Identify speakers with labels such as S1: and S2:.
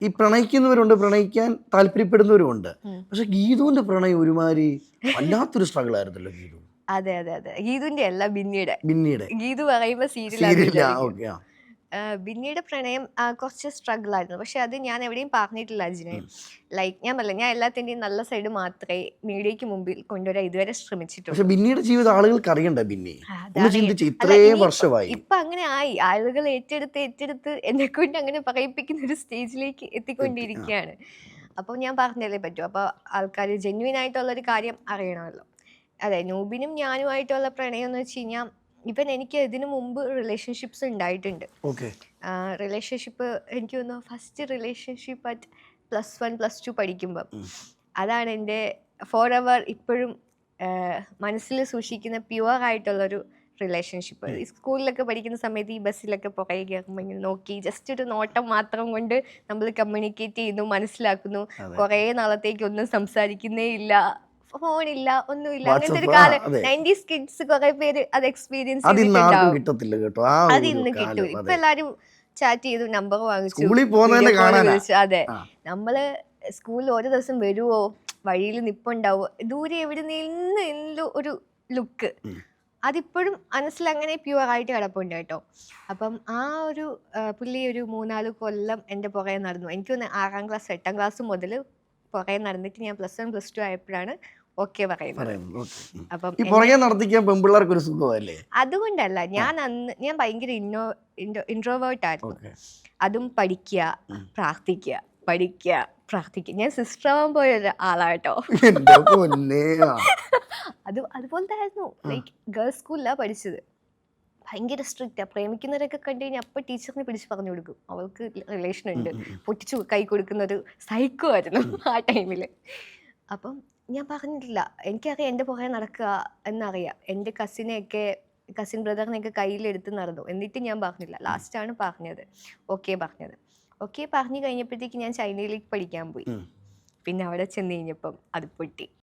S1: ഈ പ്രണയിക്കുന്നവരുണ്ട്, പ്രണയിക്കാൻ താല്പര്യപ്പെടുന്നവരുമുണ്ട്. പക്ഷെ ഗീതുവിന്റെ പ്രണയം ഒരുമാതിരി വല്ലാത്തൊരു സ്ട്രഗിൾ ആയിരുന്നല്ലോ ഗീതു.
S2: അതെ അതെ അതെ, ഗീതുവിന്റെ അല്ല, ബിന്നിയുടെ.
S1: ബിന്നിയുടെ
S2: ഗീതു പറയുമ്പോ
S1: സീരിയൽ.
S2: സീരിയൽ.
S1: ഓക്കെ.
S2: ബിന്നിയുടെ പ്രണയം കുറച്ച് സ്ട്രഗിൾ ആയിരുന്നു. പക്ഷെ അത് ഞാൻ എവിടെയും പറഞ്ഞിട്ടില്ല അജിനെ. ലൈക്ക് ഞാൻ പറഞ്ഞില്ല, ഞാൻ എല്ലാത്തിൻ്റെയും നല്ല സൈഡ് മാത്രമേ മീഡിയയ്ക്ക് മുമ്പിൽ കൊണ്ടുവരാൻ ഇതുവരെ
S1: പക്ഷെ
S2: ശ്രമിച്ചിട്ടുള്ളൂ.
S1: ബിന്നിയുടെ ജീവിതം ആളുകൾക്ക് അറിയണ്ട. ബിന്നി ഒന്ന്
S2: അതാണ്
S1: ചിന്തിച്ച്
S2: അല്ല,
S1: ഇത്രയും വർഷമായി.
S2: ഇപ്പൊ അങ്ങനെ ആയി, ആളുകൾ ഏറ്റെടുത്ത് എന്നെ കൊണ്ട് അങ്ങനെ പറയിപ്പിക്കുന്ന ഒരു സ്റ്റേജിലേക്ക് എത്തിക്കൊണ്ടിരിക്കുകയാണ്. അപ്പോൾ ഞാൻ പറഞ്ഞല്ലേ പറ്റൂ. അപ്പോൾ ആൾക്കാർ ജെന്യുവൻ ആയിട്ടുള്ള ഒരു കാര്യം അറിയണമല്ലോ. അതെ, നൂബിനും ഞാനുമായിട്ടുള്ള പ്രണയം എന്ന് വെച്ച് കഴിഞ്ഞാൽ, ഇവൻ എനിക്ക് ഇതിനു മുമ്പ് റിലേഷൻഷിപ്സ് ഉണ്ടായിട്ടുണ്ട്.
S1: ഓക്കെ.
S2: റിലേഷൻഷിപ്പ് എനിക്ക് തോന്നുന്നു ഫസ്റ്റ് റിലേഷൻഷിപ്പ് അറ്റ് +1 +2 പഠിക്കുമ്പം. അതാണ് എൻ്റെ ഫോർ എവർ ഇപ്പോഴും മനസ്സിൽ സൂക്ഷിക്കുന്ന പ്യുവർ ആയിട്ടുള്ളൊരു റിലേഷൻഷിപ്പ്. ഈ സ്കൂളിലൊക്കെ പഠിക്കുന്ന സമയത്ത് ഈ ബസ്സിലൊക്കെ പുറകെ കയറുമ്പോൾ ഇങ്ങനെ നോക്കി ജസ്റ്റ് ഒരു നോട്ടം മാത്രം കൊണ്ട് നമ്മൾ കമ്മ്യൂണിക്കേറ്റ് ചെയ്യുന്നു, മനസ്സിലാക്കുന്നു. കുറേ നാളത്തേക്ക് ഒന്നും സംസാരിക്കുന്നേ ഇല്ല, ഫോണില്ല, ഒന്നുമില്ല. അങ്ങനത്തെ ഒരു കാലം 90s കിഡ്സ് കുറെ പേര് അത് എക്സ്പീരിയൻസ് ചെയ്തിട്ടുണ്ടാവും.
S1: കിട്ടത്തില്ല കേട്ടോ,
S2: അത് ഇന്ന് കിട്ടും. ഇപ്പൊ എല്ലാരും ചാറ്റ് ചെയ്തു, നമ്പർ വാങ്ങിച്ചു,
S1: വിളിച്ചു.
S2: അതെ, നമ്മള് സ്കൂളിൽ ഓരോ ദിവസം വരുവോ, വഴിയിൽ നിപ്പുണ്ടാവോ, ദൂരെ എവിടെ നിന്ന് ഒരു ലുക്ക്, അതിപ്പോഴും മനസ്സിൽ അങ്ങനെ പ്യുവർ ആയിട്ട് കിടപ്പുണ്ട് കേട്ടോ. അപ്പം ആ ഒരു പുള്ളി ഒരു 3-4 കൊല്ലം എൻ്റെ പുറകെ നടന്നു. എനിക്കൊന്ന് 6ാം ക്ലാസ് 8ാം ക്ലാസ് മുതൽ പുറകെ നടന്നിട്ട് ഞാൻ +1 +2 ആയപ്പോഴാണ് ഓക്കെ പറയുന്നത്. അപ്പം അതുകൊണ്ടല്ല, ഞാൻ ഭയങ്കര ഇൻട്രോവേർട്ട് ആയിരുന്നു. അതും പഠിക്കുക, പ്രാർത്ഥിക്കുക, പഠിക്കുക, പ്രാർത്ഥിക്കുക. ഞാൻ സിസ്റ്റർ ആവാൻ പോയ ആളാട്ടോ. അതുപോലത്തെ ആയിരുന്നു. ലൈക്ക് ഗേൾസ് സ്കൂളിലാണ് പഠിച്ചത്. ഭയങ്കര സ്ട്രിക്റ്റാ. പ്രേമിക്കുന്നവരൊക്കെ കണ്ടു കഴിഞ്ഞാൽ അപ്പം ടീച്ചറിനെ പിടിച്ച് പറഞ്ഞു കൊടുക്കും, അവൾക്ക് റിലേഷൻ ഉണ്ട്, പൊട്ടിച്ചു കൈ കൊടുക്കുന്ന ഒരു സൈക്കോ ആയിരുന്നു ആ ടൈമിൽ. അപ്പം ഞാൻ പറഞ്ഞിട്ടില്ല, എനിക്കറിയാം എൻ്റെ പുറകെ നടക്കുക എന്നറിയാം. എൻ്റെ കസിൻ ബ്രദറിനെയൊക്കെ കയ്യിലെടുത്ത് നടന്നു. എന്നിട്ട് ഞാൻ പറഞ്ഞില്ല. ലാസ്റ്റാണ് പറഞ്ഞത്, ഓക്കെ പറഞ്ഞത്. ഓക്കെ പറഞ്ഞു കഴിഞ്ഞപ്പോഴത്തേക്ക് ഞാൻ ചൈനയിലേക്ക് പഠിക്കാൻ പോയി. പിന്നെ അവിടെ ചെന്ന് കഴിഞ്ഞപ്പം അത് പൊട്ടി.